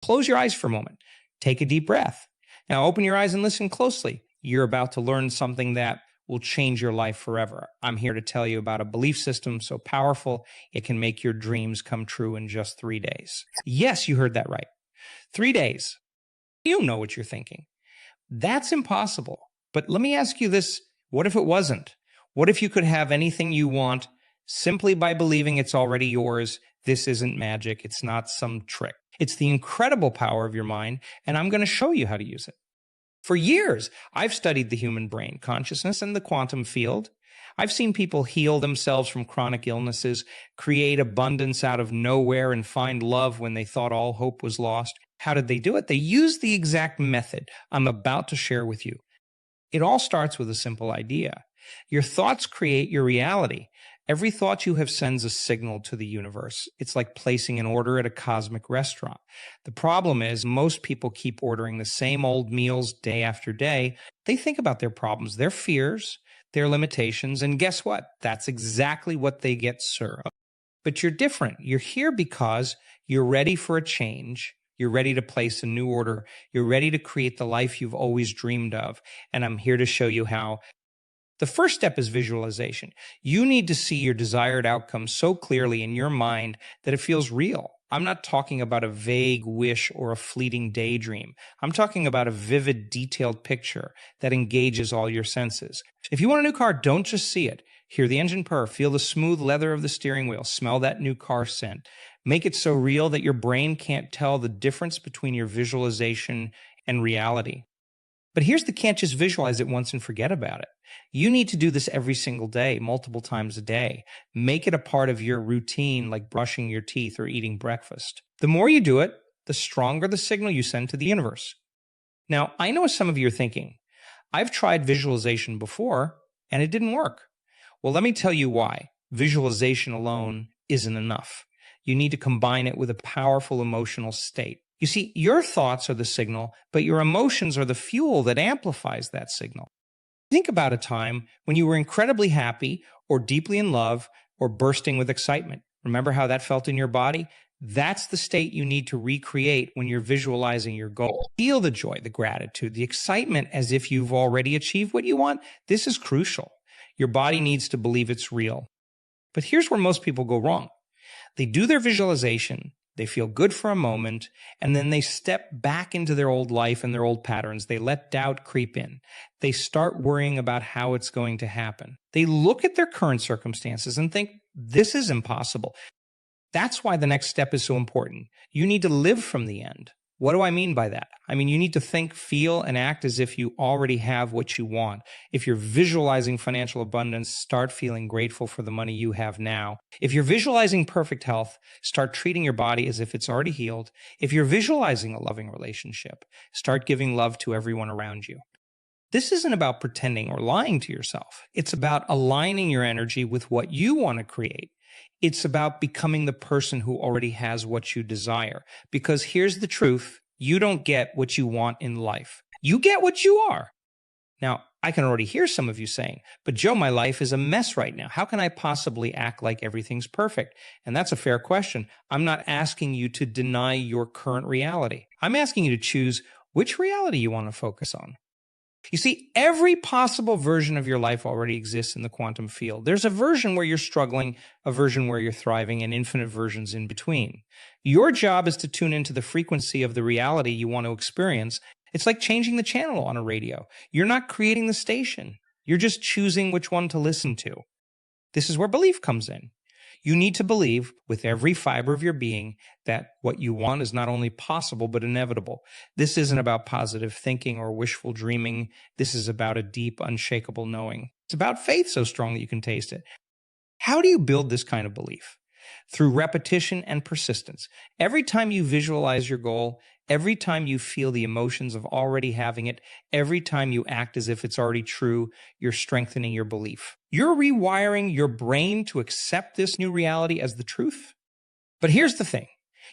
Close your eyes for a moment. Take a deep breath. Now open your eyes and listen closely. You're about to learn something that will change your life forever. I'm here to tell you about a belief system so powerful it can make your dreams come true in just 3 days. Yes, you heard that right. 3 days. You know what you're thinking. That's impossible. But let me ask you this. What if it wasn't? What if you could have anything you want simply by believing it's already yours? This isn't magic. It's not some trick. It's the incredible power of your mind, and I'm going to show you how to use it. For years, I've studied the human brain, consciousness, and the quantum field. I've seen people heal themselves from chronic illnesses, create abundance out of nowhere, and find love when they thought all hope was lost. How did they do it? They used the exact method I'm about to share with you. It all starts with a simple idea. Your thoughts create your reality. Every thought you have sends a signal to the universe. It's like placing an order at a cosmic restaurant. The problem is most people keep ordering the same old meals day after day. They think about their problems, their fears, their limitations, and guess what? That's exactly what they get served. But you're different. You're here because you're ready for a change. You're ready to place a new order. You're ready to create the life you've always dreamed of. And I'm here to show you how. The first step is visualization. You need to see your desired outcome so clearly in your mind that it feels real. I'm not talking about a vague wish or a fleeting daydream. I'm talking about a vivid, detailed picture that engages all your senses. If you want a new car, don't just see it. Hear the engine purr, feel the smooth leather of the steering wheel, smell that new car scent. Make it so real that your brain can't tell the difference between your visualization and reality. But here's the can't just visualize it once and forget about it. You need to do this every single day, multiple times a day. Make it a part of your routine, like brushing your teeth or eating breakfast. The more you do it, the stronger the signal you send to the universe. Now, I know some of you are thinking, I've tried visualization before and it didn't work. Well, let me tell you why. Visualization alone isn't enough. You need to combine it with a powerful emotional state. You see, your thoughts are the signal, but your emotions are the fuel that amplifies that signal. Think about a time when you were incredibly happy or deeply in love or bursting with excitement. Remember how that felt in your body? That's the state you need to recreate when you're visualizing your goal. Feel the joy, the gratitude, the excitement as if you've already achieved what you want. This is crucial. Your body needs to believe it's real. But here's where most people go wrong. They do their visualization, they feel good for a moment, and then they step back into their old life and their old patterns. They let doubt creep in. They start worrying about how it's going to happen. They look at their current circumstances and think, this is impossible. That's why the next step is so important. You need to live from the end. What do I mean by that? I mean, you need to think, feel, and act as if you already have what you want. If you're visualizing financial abundance, start feeling grateful for the money you have now. If you're visualizing perfect health, start treating your body as if it's already healed. If you're visualizing a loving relationship, start giving love to everyone around you. This isn't about pretending or lying to yourself. It's about aligning your energy with what you want to create. It's about becoming the person who already has what you desire. Because here's the truth. You don't get what you want in life. You get what you are. Now, I can already hear some of you saying, but Joe, my life is a mess right now. How can I possibly act like everything's perfect? And that's a fair question. I'm not asking you to deny your current reality. I'm asking you to choose which reality you want to focus on. You see, every possible version of your life already exists in the quantum field. There's a version where you're struggling, a version where you're thriving, and infinite versions in between. Your job is to tune into the frequency of the reality you want to experience. It's like changing the channel on a radio. You're not creating the station. You're just choosing which one to listen to. This is where belief comes in. You need to believe with every fiber of your being that what you want is not only possible, but inevitable. This isn't about positive thinking or wishful dreaming. This is about a deep, unshakable knowing. It's about faith so strong that you can taste it. How do you build this kind of belief? Through repetition and persistence. Every time you visualize your goal, every time you feel the emotions of already having it, every time you act as if it's already true, you're strengthening your belief. You're rewiring your brain to accept this new reality as the truth. But here's the thing.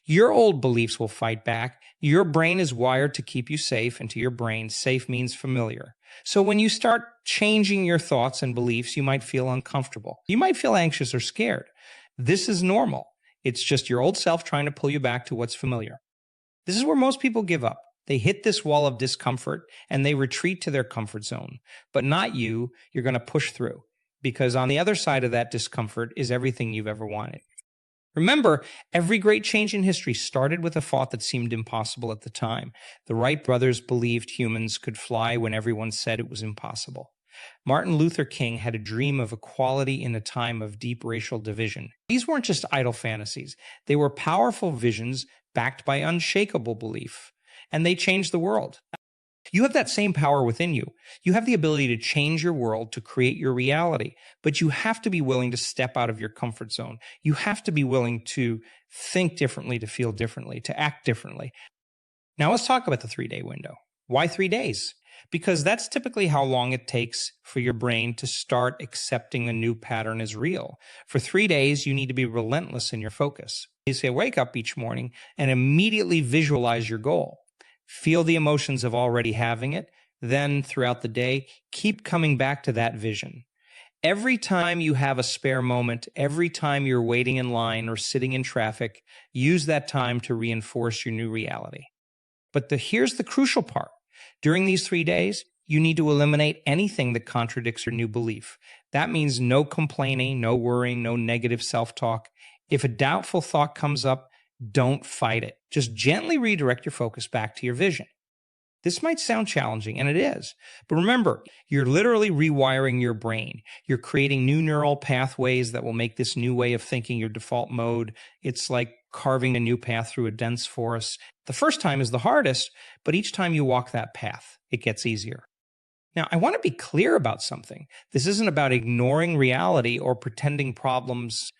Your old beliefs will fight back. Your brain is wired to keep you safe, and to your brain, safe means familiar. So when you start changing your thoughts and beliefs, you might feel uncomfortable. You might feel anxious or scared. This is normal. It's just your old self trying to pull you back to what's familiar. This is where most people give up. They hit this wall of discomfort and they retreat to their comfort zone. But not you. You're going to push through, because on the other side of that discomfort is everything you've ever wanted. Remember, every great change in history started with a thought that seemed impossible at the time. The Wright brothers believed humans could fly when everyone said it was impossible. Martin Luther King had a dream of equality in a time of deep racial division. These weren't just idle fantasies. They were powerful visions backed by unshakable belief, and they changed the world. You have that same power within you. You have the ability to change your world, to create your reality, but you have to be willing to step out of your comfort zone. You have to be willing to think differently, to feel differently, to act differently. Now let's talk about the 3-day window. Why 3 days? Because that's typically how long it takes for your brain to start accepting a new pattern as real. For 3 days, you need to be relentless in your focus. You say, wake up each morning and immediately visualize your goal. Feel the emotions of already having it. Then throughout the day, keep coming back to that vision. Every time you have a spare moment, every time you're waiting in line or sitting in traffic, use that time to reinforce your new reality. But here's the crucial part. During these 3 days, you need to eliminate anything that contradicts your new belief. That means no complaining, no worrying, no negative self-talk. If a doubtful thought comes up, don't fight it. Just gently redirect your focus back to your vision. This might sound challenging, and it is. But remember, you're literally rewiring your brain. You're creating new neural pathways that will make this new way of thinking your default mode. It's like carving a new path through a dense forest. The first time is the hardest, but each time you walk that path, it gets easier. Now, I want to be clear about something. This isn't about ignoring reality or pretending problems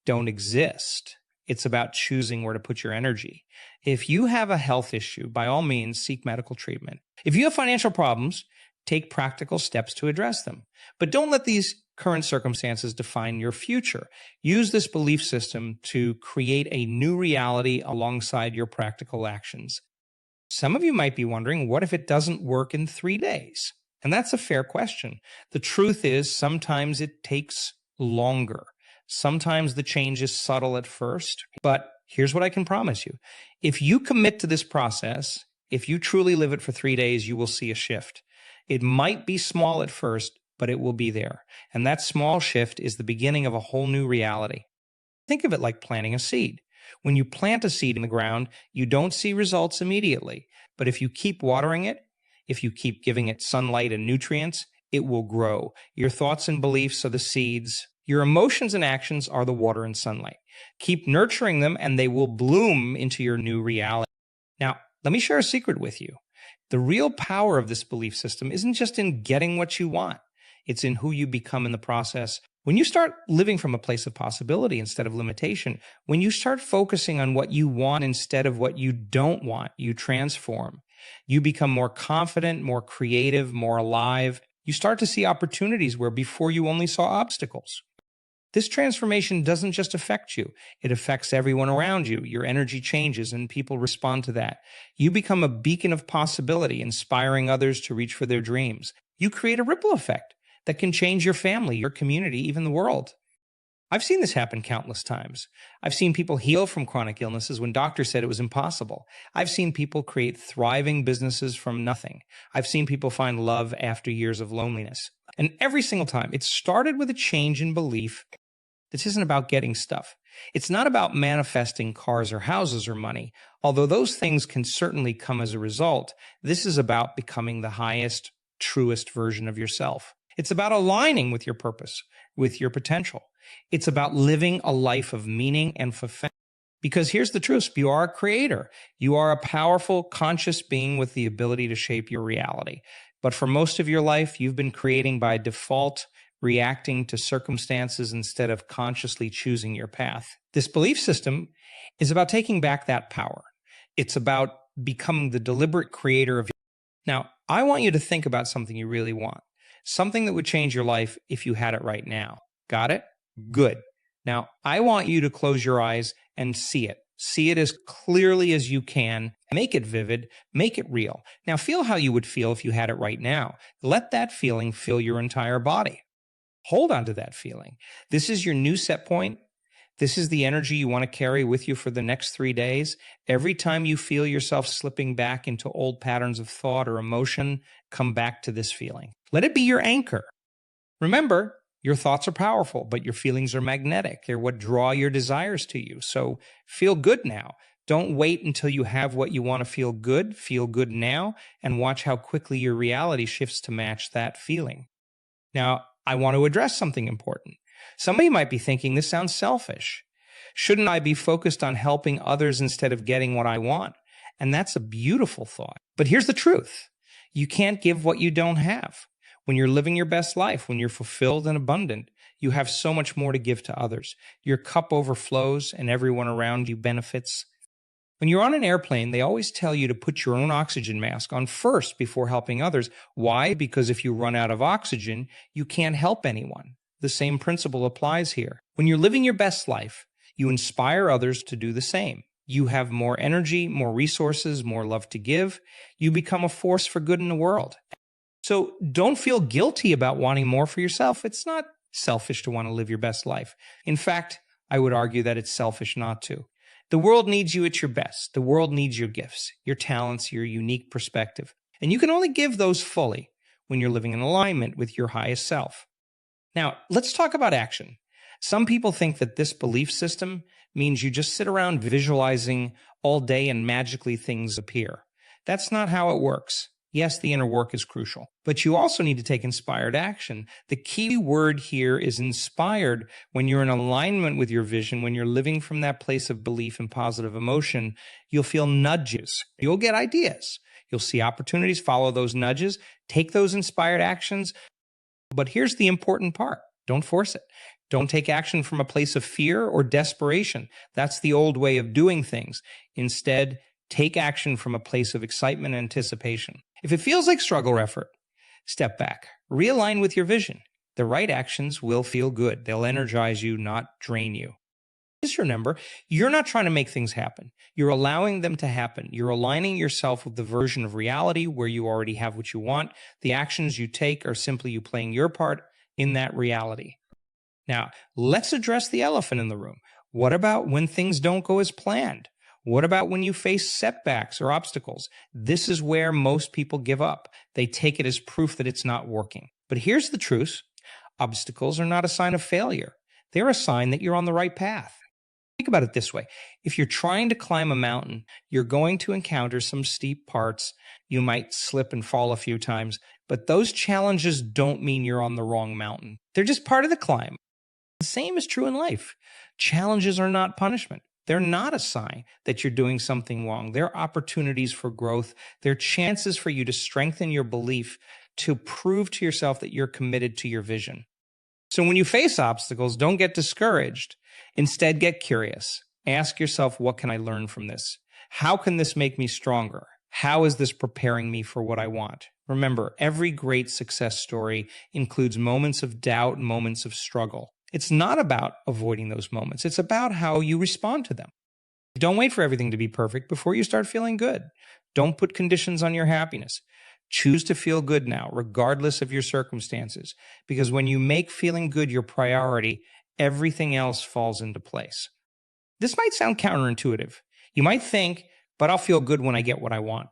don't exist. It's about choosing where to put your energy. If you have a health issue, by all means, seek medical treatment. If you have financial problems, take practical steps to address them. But don't let these current circumstances define your future. Use this belief system to create a new reality alongside your practical actions. Some of you might be wondering, what if it doesn't work in 3 days? And that's a fair question. The truth is, sometimes it takes longer. Sometimes the change is subtle at first, but here's what I can promise you. If you commit to this process, if you truly live it for 3 days, you will see a shift. It might be small at first, but it will be there. And that small shift is the beginning of a whole new reality. Think of it like planting a seed. When you plant a seed in the ground, you don't see results immediately. But if you keep watering it, if you keep giving it sunlight and nutrients, it will grow. Your thoughts and beliefs are the seeds. Your emotions and actions are the water and sunlight. Keep nurturing them and they will bloom into your new reality. Now, let me share a secret with you. The real power of this belief system isn't just in getting what you want. It's in who you become in the process. When you start living from a place of possibility instead of limitation, when you start focusing on what you want instead of what you don't want, you transform. You become more confident, more creative, more alive. You start to see opportunities where before you only saw obstacles. This transformation doesn't just affect you. It affects everyone around you. Your energy changes and people respond to that. You become a beacon of possibility, inspiring others to reach for their dreams. You create a ripple effect that can change your family, your community, even the world. I've seen this happen countless times. I've seen people heal from chronic illnesses when doctors said it was impossible. I've seen people create thriving businesses from nothing. I've seen people find love after years of loneliness. And every single time, it started with a change in belief. This isn't about getting stuff. It's not about manifesting cars or houses or money. Although those things can certainly come as a result, this is about becoming the highest, truest version of yourself. It's about aligning with your purpose, with your potential. It's about living a life of meaning and fulfillment. Because here's the truth, you are a creator. You are a powerful, conscious being with the ability to shape your reality. But for most of your life, you've been creating by default, reacting to circumstances instead of consciously choosing your path. This belief system is about taking back that power. It's about becoming the deliberate creator of your life. Now, I want you to think about something you really want, something that would change your life if you had it right now. Got it? Good. Now, I want you to close your eyes and see it. See it as clearly as you can. Make it vivid. Make it real. Now, feel how you would feel if you had it right now. Let that feeling fill your entire body. Hold on to that feeling. This is your new set point. This is the energy you want to carry with you for the next 3 days. Every time you feel yourself slipping back into old patterns of thought or emotion, come back to this feeling. Let it be your anchor. Remember, your thoughts are powerful, but your feelings are magnetic. They're what draw your desires to you. So feel good now. Don't wait until you have what you want to feel good. Feel good now and watch how quickly your reality shifts to match that feeling. Now, I want to address something important. Somebody might be thinking, this sounds selfish. Shouldn't I be focused on helping others instead of getting what I want? And that's a beautiful thought. But here's the truth. You can't give what you don't have. When you're living your best life, when you're fulfilled and abundant, you have so much more to give to others. Your cup overflows and everyone around you benefits. When you're on an airplane, they always tell you to put your own oxygen mask on first before helping others. Why? Because if you run out of oxygen, you can't help anyone. The same principle applies here. When you're living your best life, you inspire others to do the same. You have more energy, more resources, more love to give. You become a force for good in the world. So don't feel guilty about wanting more for yourself. It's not selfish to want to live your best life. In fact, I would argue that it's selfish not to. The world needs you at your best. The world needs your gifts, your talents, your unique perspective. And you can only give those fully when you're living in alignment with your highest self. Now, let's talk about action. Some people think that this belief system means you just sit around visualizing all day and magically things appear. That's not how it works. Yes, the inner work is crucial, but you also need to take inspired action. The key word here is inspired. When you're in alignment with your vision, when you're living from that place of belief and positive emotion, you'll feel nudges. You'll get ideas. You'll see opportunities, follow those nudges, take those inspired actions. But here's the important part. Don't force it. Don't take action from a place of fear or desperation. That's the old way of doing things. Instead, take action from a place of excitement and anticipation. If it feels like struggle or effort, step back. Realign with your vision. The right actions will feel good. They'll energize you, not drain you. Just remember, you're not trying to make things happen. You're allowing them to happen. You're aligning yourself with the version of reality where you already have what you want. The actions you take are simply you playing your part in that reality. Now, let's address the elephant in the room. What about when things don't go as planned? What about when you face setbacks or obstacles? This is where most people give up. They take it as proof that it's not working. But here's the truth. Obstacles are not a sign of failure. They're a sign that you're on the right path. Think about it this way. If you're trying to climb a mountain, you're going to encounter some steep parts. You might slip and fall a few times, but those challenges don't mean you're on the wrong mountain. They're just part of the climb. The same is true in life. Challenges are not punishment. They're not a sign that you're doing something wrong. They're opportunities for growth. They're chances for you to strengthen your belief, to prove to yourself that you're committed to your vision. So when you face obstacles, don't get discouraged. Instead, get curious. Ask yourself, what can I learn from this? How can this make me stronger? How is this preparing me for what I want? Remember, every great success story includes moments of doubt, moments of struggle. It's not about avoiding those moments. It's about how you respond to them. Don't wait for everything to be perfect before you start feeling good. Don't put conditions on your happiness. Choose to feel good now, regardless of your circumstances, because when you make feeling good your priority, everything else falls into place. This might sound counterintuitive. You might think, but I'll feel good when I get what I want.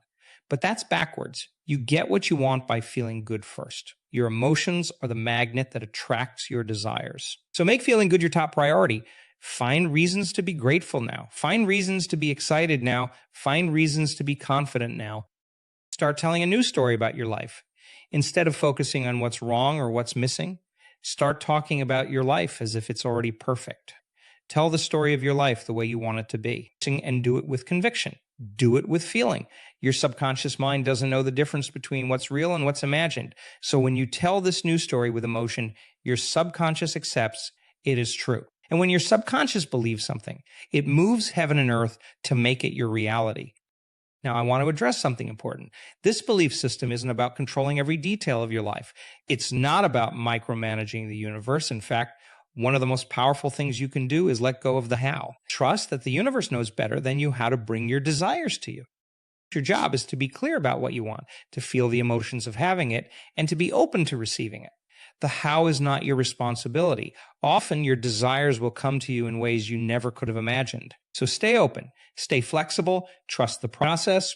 But that's backwards. You get what you want by feeling good first. Your emotions are the magnet that attracts your desires. So make feeling good your top priority. Find reasons to be grateful now. Find reasons to be excited now. Find reasons to be confident now. Start telling a new story about your life. Instead of focusing on what's wrong or what's missing, start talking about your life as if it's already perfect. Tell the story of your life the way you want it to be, and do it with conviction. Do it with feeling. Your subconscious mind doesn't know the difference between what's real and what's imagined. So when you tell this new story with emotion, your subconscious accepts it is true. And when your subconscious believes something, it moves heaven and earth to make it your reality. Now, I want to address something important. This belief system isn't about controlling every detail of your life. It's not about micromanaging the universe. In fact, one of the most powerful things you can do is let go of the how. Trust that the universe knows better than you how to bring your desires to you. Your job is to be clear about what you want, to feel the emotions of having it, and to be open to receiving it. The how is not your responsibility. Often your desires will come to you in ways you never could have imagined. So stay open, stay flexible, trust the process.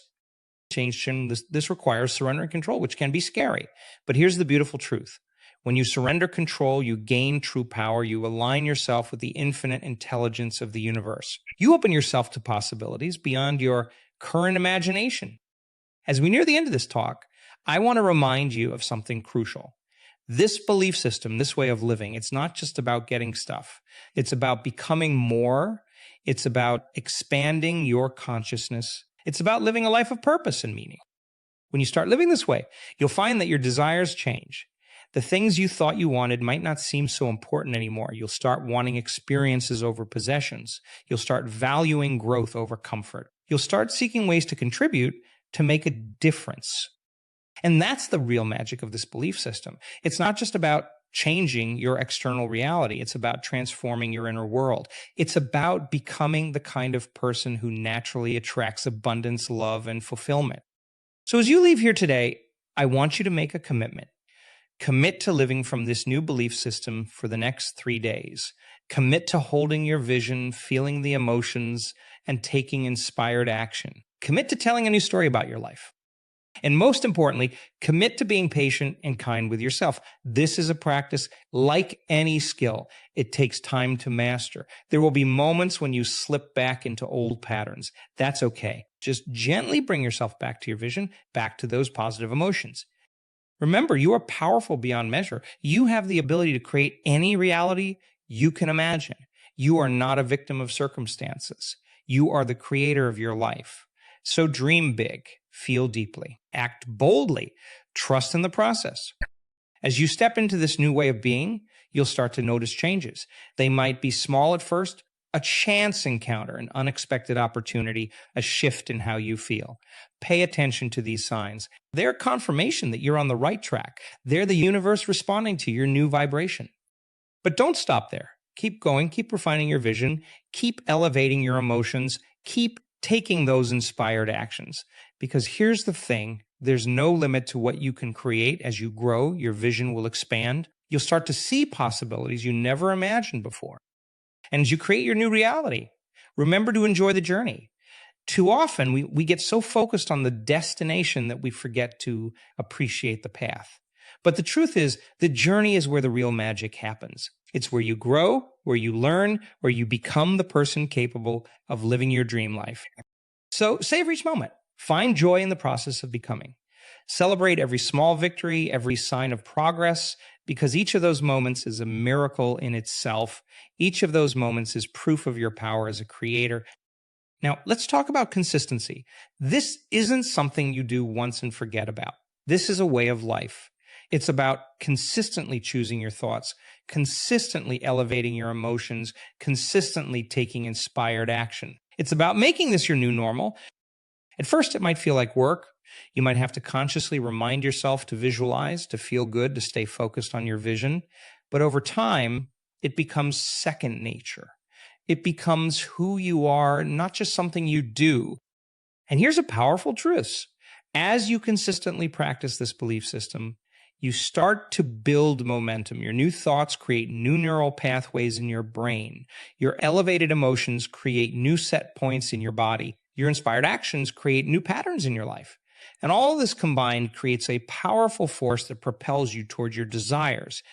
Change this requires surrender and control, which can be scary. But here's the beautiful truth. When you surrender control, you gain true power. You align yourself with the infinite intelligence of the universe. You open yourself to possibilities beyond your current imagination. As we near the end of this talk, I want to remind you of something crucial. This belief system, this way of living, it's not just about getting stuff. It's about becoming more. It's about expanding your consciousness. It's about living a life of purpose and meaning. When you start living this way, you'll find that your desires change. The things you thought you wanted might not seem so important anymore. You'll start wanting experiences over possessions. You'll start valuing growth over comfort. You'll start seeking ways to contribute to make a difference. And that's the real magic of this belief system. It's not just about changing your external reality. It's about transforming your inner world. It's about becoming the kind of person who naturally attracts abundance, love, and fulfillment. So as you leave here today, I want you to make a commitment. Commit to living from this new belief system for the next 3 days. Commit to holding your vision, feeling the emotions, and taking inspired action. Commit to telling a new story about your life. And most importantly, commit to being patient and kind with yourself. This is a practice like any skill. It takes time to master. There will be moments when you slip back into old patterns. That's okay. Just gently bring yourself back to your vision, back to those positive emotions. Remember, you are powerful beyond measure. You have the ability to create any reality you can imagine. You are not a victim of circumstances. You are the creator of your life. So dream big, feel deeply, act boldly, trust in the process. As you step into this new way of being, you'll start to notice changes. They might be small at first, a chance encounter, an unexpected opportunity, a shift in how you feel. Pay attention to these signs. They're confirmation that you're on the right track. They're the universe responding to your new vibration. But don't stop there. Keep going, keep refining your vision, keep elevating your emotions, keep taking those inspired actions. Because here's the thing, there's no limit to what you can create. As you grow, your vision will expand. You'll start to see possibilities you never imagined before. And as you create your new reality, remember to enjoy the journey. Too often, we get so focused on the destination that we forget to appreciate the path. But the truth is, the journey is where the real magic happens. It's where you grow, where you learn, where you become the person capable of living your dream life. So savor each moment. Find joy in the process of becoming. Celebrate every small victory, every sign of progress, because each of those moments is a miracle in itself. Each of those moments is proof of your power as a creator. Now, let's talk about consistency. This isn't something you do once and forget about. This is a way of life. It's about consistently choosing your thoughts, consistently elevating your emotions, consistently taking inspired action. It's about making this your new normal. At first, it might feel like work. You might have to consciously remind yourself to visualize, to feel good, to stay focused on your vision. But over time, it becomes second nature. It becomes who you are, not just something you do. And here's a powerful truth. As you consistently practice this belief system, you start to build momentum. Your new thoughts create new neural pathways in your brain. Your elevated emotions create new set points in your body. Your inspired actions create new patterns in your life. And all of this combined creates a powerful force that propels you toward your desires.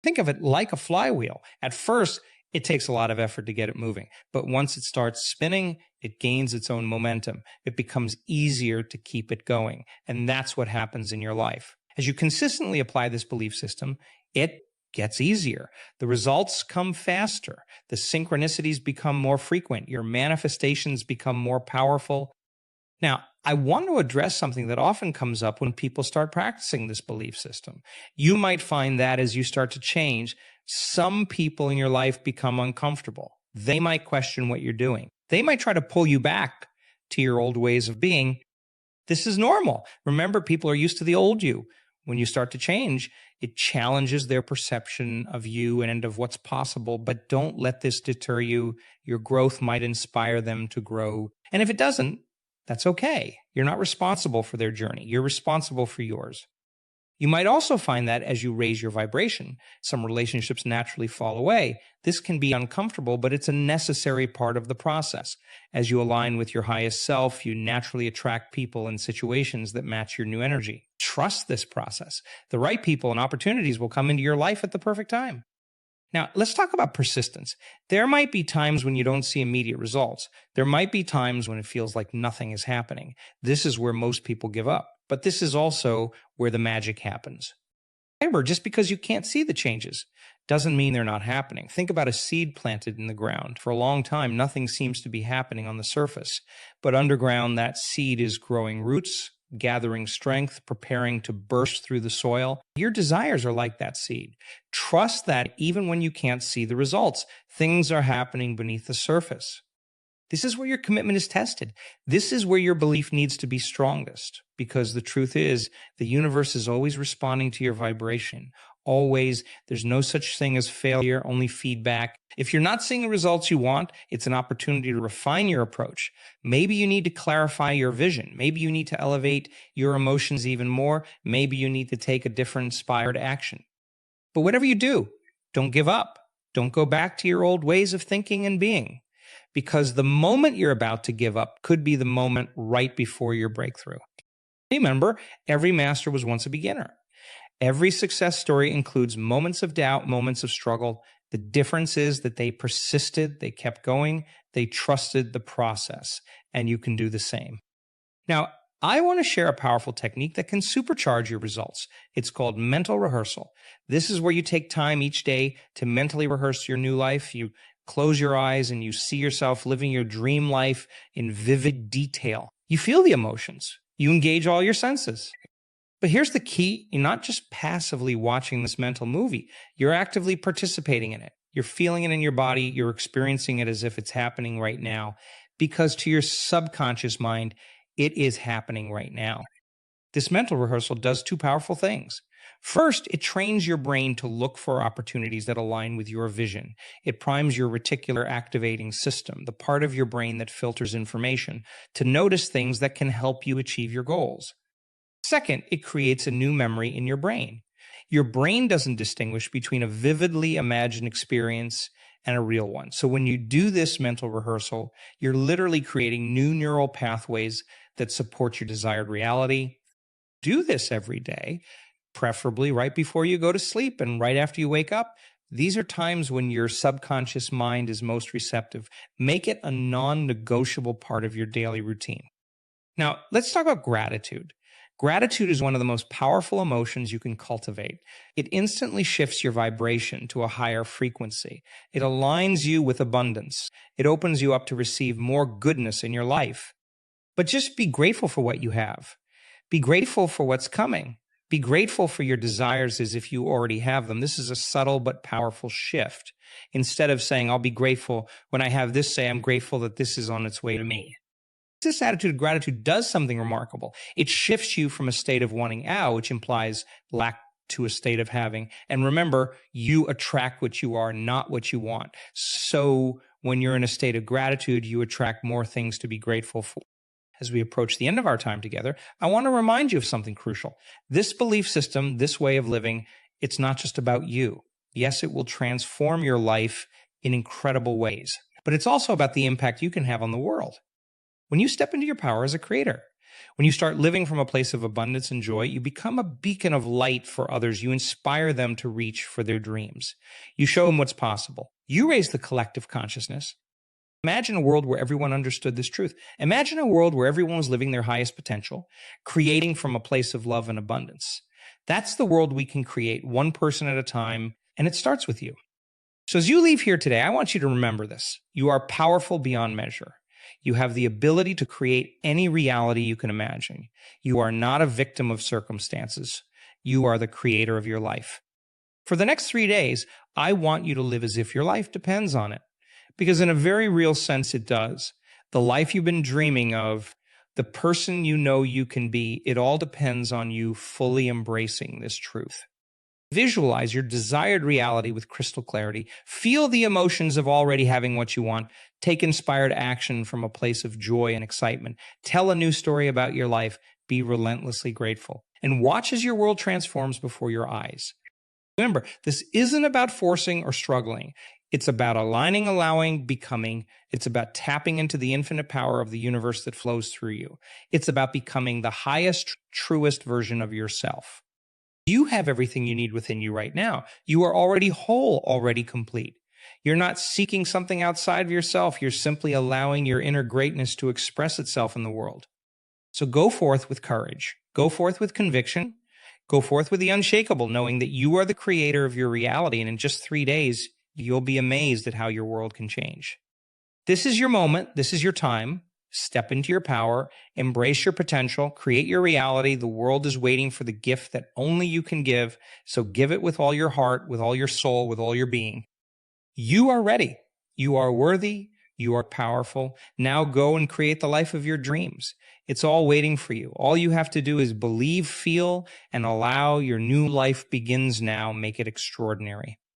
Think of it like a flywheel. At first, it takes a lot of effort to get it moving. But once it starts spinning, it gains its own momentum. It becomes easier to keep it going. And that's what happens in your life. As you consistently apply this belief system, it gets easier. The results come faster. The synchronicities become more frequent. Your manifestations become more powerful. Now, I want to address something that often comes up when people start practicing this belief system. You might find that as you start to change, some people in your life become uncomfortable. They might question what you're doing. They might try to pull you back to your old ways of being. This is normal. Remember, people are used to the old you. When you start to change, it challenges their perception of you and of what's possible, but don't let this deter you. Your growth might inspire them to grow. And if it doesn't, that's okay. You're not responsible for their journey. You're responsible for yours. You might also find that as you raise your vibration, some relationships naturally fall away. This can be uncomfortable, but it's a necessary part of the process. As you align with your highest self, you naturally attract people and situations that match your new energy. Trust this process. The right people and opportunities will come into your life at the perfect time. Now, let's talk about persistence. There might be times when you don't see immediate results. There might be times when it feels like nothing is happening. This is where most people give up. But this is also where the magic happens. Remember, just because you can't see the changes doesn't mean they're not happening. Think about a seed planted in the ground. For a long time, nothing seems to be happening on the surface. But underground, that seed is growing roots, gathering strength, preparing to burst through the soil. Your desires are like that seed. Trust that even when you can't see the results, things are happening beneath the surface. This is where your commitment is tested. This is where your belief needs to be strongest, because the truth is the universe is always responding to your vibration. Always. There's no such thing as failure, only feedback. If you're not seeing the results you want, it's an opportunity to refine your approach. Maybe you need to clarify your vision. Maybe you need to elevate your emotions even more. Maybe you need to take a different inspired action. But whatever you do, don't give up. Don't go back to your old ways of thinking and being, because the moment you're about to give up could be the moment right before your breakthrough. Remember, every master was once a beginner. Every success story includes moments of doubt, moments of struggle. The difference is that they persisted, they kept going, they trusted the process, and you can do the same. Now, I want to share a powerful technique that can supercharge your results. It's called mental rehearsal. This is where you take time each day to mentally rehearse your new life. You close your eyes and you see yourself living your dream life in vivid detail. You feel the emotions. You engage all your senses. But here's the key. You're not just passively watching this mental movie. You're actively participating in it. You're feeling it in your body. You're experiencing it as if it's happening right now, because to your subconscious mind, it is happening right now. This mental rehearsal does two powerful things. First, it trains your brain to look for opportunities that align with your vision. It primes your reticular activating system, the part of your brain that filters information, to notice things that can help you achieve your goals. Second, it creates a new memory in your brain. Your brain doesn't distinguish between a vividly imagined experience and a real one. So when you do this mental rehearsal, you're literally creating new neural pathways that support your desired reality. Do this every day, preferably right before you go to sleep and right after you wake up. These are times when your subconscious mind is most receptive. Make it a non-negotiable part of your daily routine. Now, let's talk about gratitude. Gratitude is one of the most powerful emotions you can cultivate. It instantly shifts your vibration to a higher frequency. It aligns you with abundance. It opens you up to receive more goodness in your life. But just be grateful for what you have. Be grateful for what's coming. Be grateful for your desires as if you already have them. This is a subtle but powerful shift. Instead of saying, I'll be grateful when I have this, say, I'm grateful that this is on its way to me. This attitude of gratitude does something remarkable. It shifts you from a state of wanting out, which implies lack, to a state of having. And remember, you attract what you are, not what you want. So when you're in a state of gratitude, you attract more things to be grateful for. As we approach the end of our time together, I want to remind you of something crucial. This belief system, this way of living, it's not just about you. Yes, it will transform your life in incredible ways, but it's also about the impact you can have on the world. When you step into your power as a creator, when you start living from a place of abundance and joy, you become a beacon of light for others. You inspire them to reach for their dreams. You show them what's possible. You raise the collective consciousness. Imagine a world where everyone understood this truth. Imagine a world where everyone was living their highest potential, creating from a place of love and abundance. That's the world we can create, one person at a time, and it starts with you. So as you leave here today, I want you to remember this. You are powerful beyond measure. You have the ability to create any reality you can imagine. You are not a victim of circumstances. You are the creator of your life. For the next 3 days, I want you to live as if your life depends on it. Because in a very real sense, it does. The life you've been dreaming of, the person you know you can be, it all depends on you fully embracing this truth. Visualize your desired reality with crystal clarity. Feel the emotions of already having what you want. Take inspired action from a place of joy and excitement. Tell a new story about your life. Be relentlessly grateful. and watch as your world transforms before your eyes. Remember, this isn't about forcing or struggling. It's about aligning, allowing, becoming. It's about tapping into the infinite power of the universe that flows through you. It's about becoming the highest, truest version of yourself. You have everything you need within you right now. You are already whole, already complete. You're not seeking something outside of yourself. You're simply allowing your inner greatness to express itself in the world. So go forth with courage. Go forth with conviction. Go forth with the unshakable, knowing that you are the creator of your reality, and in just 3 days, you'll be amazed at how your world can change. This is your moment. This is your time. Step into your power, embrace your potential, create your reality. The world is waiting for the gift that only you can give, so give it with all your heart, with all your soul, with all your being. You are ready. You are worthy. You are powerful. Now go and create the life of your dreams. It's all waiting for you. All you have to do is believe, feel, and allow your new life begins now. Make it extraordinary.